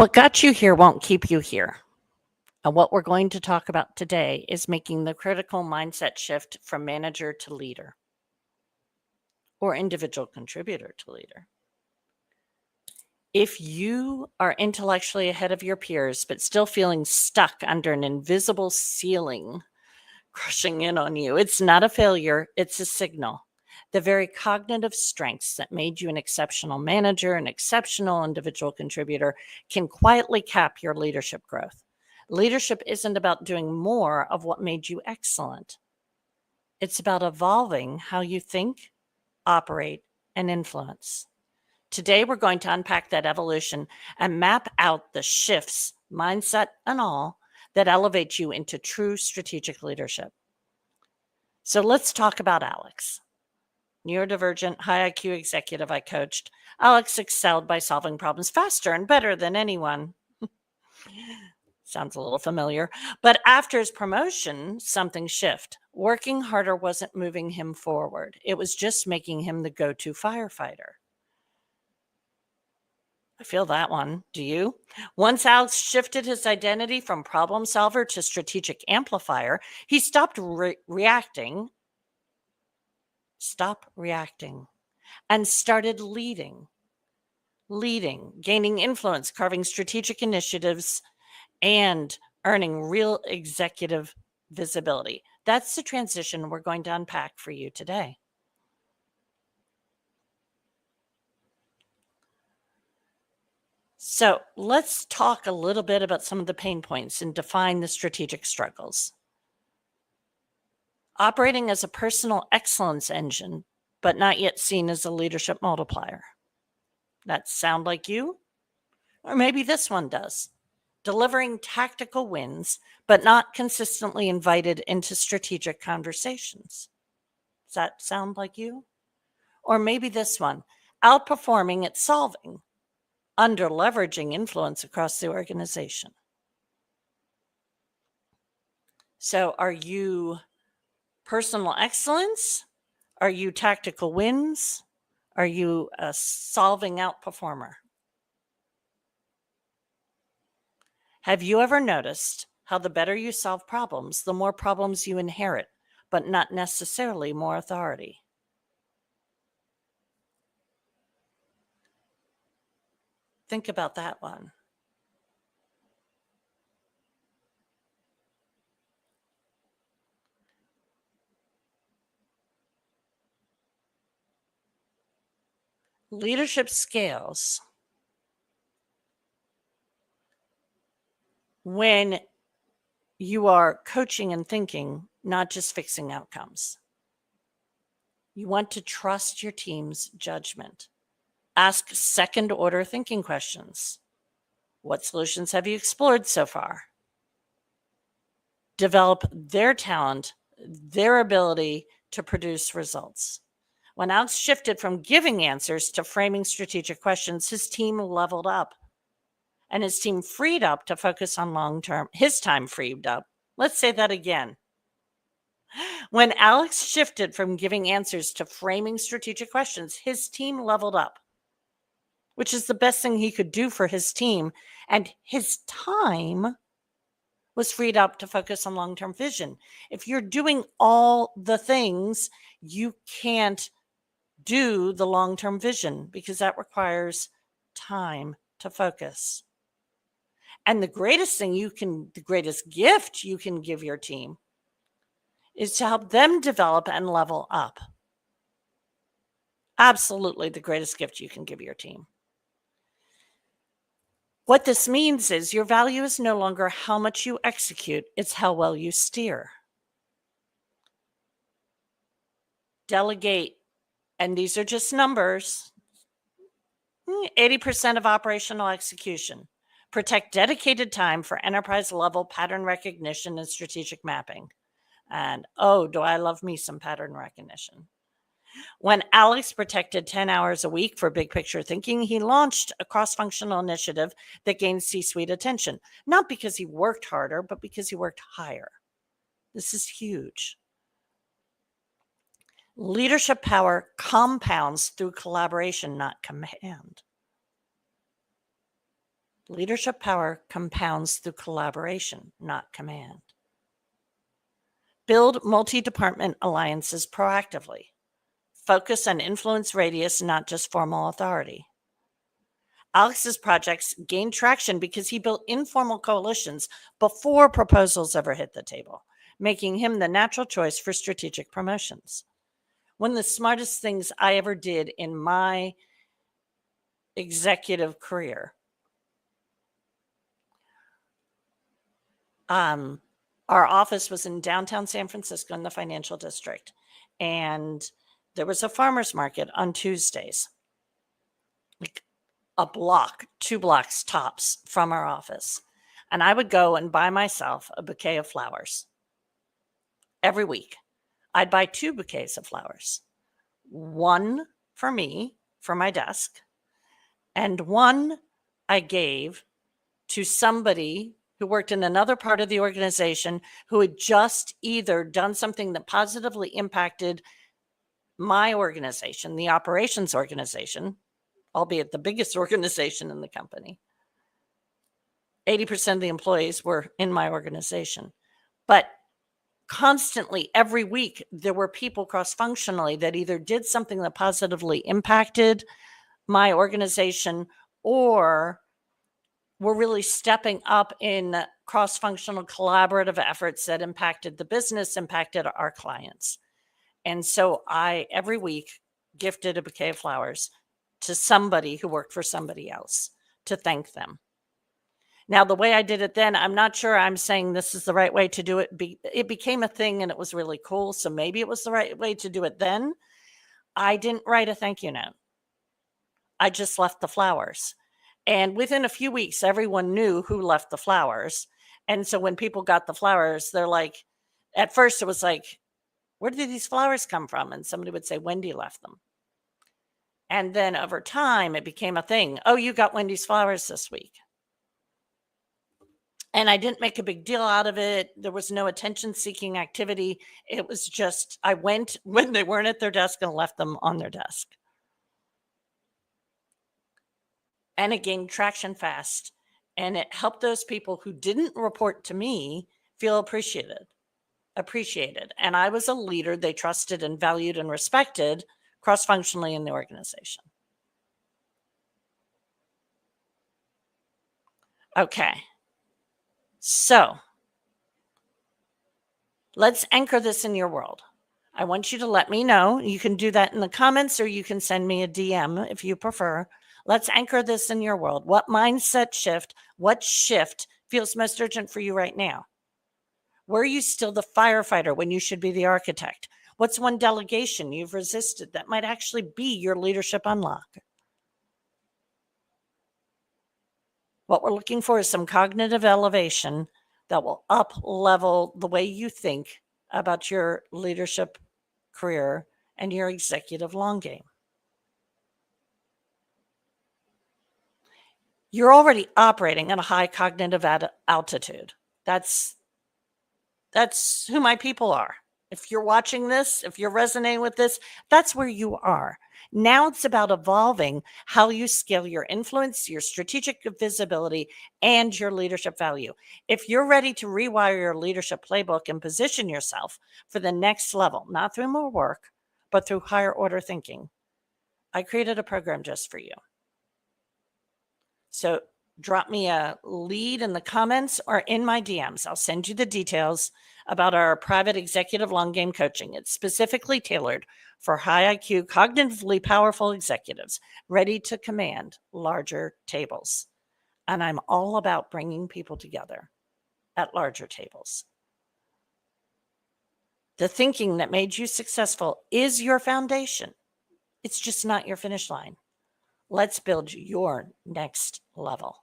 What got you here won't keep you here. And what we're going to talk about today is making the critical mindset shift from manager to leader or individual contributor to leader. If you are intellectually ahead of your peers, but still feeling stuck under an invisible ceiling crushing in on you, it's not a failure, it's a signal. The very cognitive strengths that made you an exceptional manager, an exceptional individual contributor, can quietly cap your leadership growth. Leadership isn't about doing more of what made you excellent. It's about evolving how you think, operate, and influence. Today, we're going to unpack that evolution and map out the shifts, mindset and all, that elevate you into true strategic leadership. So let's talk about Alex. Neurodivergent, high IQ executive I coached. Alex excelled by solving problems faster and better than anyone. Sounds a little familiar. But after his promotion, something shifted. Working harder wasn't moving him forward. It was just making him the go-to firefighter. I feel that one. Do you? Once Alex shifted his identity from problem solver to strategic amplifier, he stopped reacting, and started leading, gaining influence, carving strategic initiatives, and earning real executive visibility. That's the transition we're going to unpack for you today. So let's talk a little bit about some of the pain points and define the strategic struggles. Operating as a personal excellence engine, but not yet seen as a leadership multiplier. That sound like you? Or maybe this one does. Delivering tactical wins, but not consistently invited into strategic conversations. Does that sound like you? Or maybe this one, outperforming at solving, under leveraging influence across the organization. So are you personal excellence? Are you tactical wins? Are you a solving out performer? Have you ever noticed how the better you solve problems, the more problems you inherit, but not necessarily more authority? Think about that one. Leadership scales when you are coaching and thinking, not just fixing outcomes. You want to trust your team's judgment. Ask second order thinking questions. What solutions have you explored so far? Develop their talent, their ability to produce results. When Alex shifted from giving answers to framing strategic questions, his team leveled up. And his team freed up to focus on long-term. His time freed up. Let's say that again. When Alex shifted from giving answers to framing strategic questions, his team leveled up, which is the best thing he could do for his team. And his time was freed up to focus on long-term vision. If you're doing all the things, you can't do the long-term vision because that requires time to focus. And the greatest gift you can give your team is to help them develop and level up. Absolutely the greatest gift you can give your team. What this means is your value is no longer how much you execute, it's how well you steer. Delegate, and these are just numbers, 80% of operational execution. Protect dedicated time for enterprise-level pattern recognition and strategic mapping. And oh, do I love me some pattern recognition. When Alex protected 10 hours a week for big picture thinking, he launched a cross-functional initiative that gained C-suite attention, not because he worked harder, but because he worked higher. This is huge. Leadership power compounds through collaboration, not command. Leadership power compounds through collaboration, not command. Build multi-department alliances proactively. Focus on influence radius, not just formal authority. Alex's projects gained traction because he built informal coalitions before proposals ever hit the table, making him the natural choice for strategic promotions. One of the smartest things I ever did in my executive career, our office was in downtown San Francisco in the financial district, and there was a farmer's market on Tuesdays, like a block, 2 blocks tops from our office. And I would go and buy myself a bouquet of flowers every week. I'd buy 2 bouquets of flowers, one for me, for my desk, and one I gave to somebody who worked in another part of the organization who had just either done something that positively impacted my organization, the operations organization, albeit the biggest organization in the company. 80% of the employees were in my organization. But constantly, every week, there were people cross-functionally that either did something that positively impacted my organization or were really stepping up in cross-functional collaborative efforts that impacted the business, impacted our clients. And so I, every week, gifted a bouquet of flowers to somebody who worked for somebody else to thank them. Now, the way I did it then, I'm not sure I'm saying this is the right way to do it. It became a thing and it was really cool. So maybe it was the right way to do it then. I didn't write a thank you note. I just left the flowers. And within a few weeks, everyone knew who left the flowers. And so when people got the flowers, they're like, at first it was like, where did these flowers come from? And somebody would say, Wendy left them. And then over time, it became a thing. Oh, you got Wendy's flowers this week. And I didn't make a big deal out of it. There was no attention-seeking activity. It was just, I went when they weren't at their desk and left them on their desk. And it gained traction fast. And it helped those people who didn't report to me feel appreciated. And I was a leader they trusted and valued and respected cross-functionally in the organization. Okay. So let's anchor this in your world. I want you to let me know. You can do that in the comments or you can send me a DM if you prefer. Let's anchor this in your world. What mindset shift, what shift feels most urgent for you right now? Were you still the firefighter when you should be the architect? What's one delegation you've resisted that might actually be your leadership unlock? What we're looking for is some cognitive elevation that will up-level the way you think about your leadership career and your executive long game. You're already operating at a high cognitive altitude. That's who my people are. If you're watching this, if you're resonating with this, that's where you are. Now it's about evolving how you scale your influence, your strategic visibility, and your leadership value. If you're ready to rewire your leadership playbook and position yourself for the next level, not through more work, but through higher order thinking, I created a program just for you. So drop me a lead in the comments or in my DMs. I'll send you the details about our private executive long game coaching. It's specifically tailored for high IQ, cognitively powerful executives ready to command larger tables. And I'm all about bringing people together at larger tables. The thinking that made you successful is your foundation. It's just not your finish line. Let's build your next level.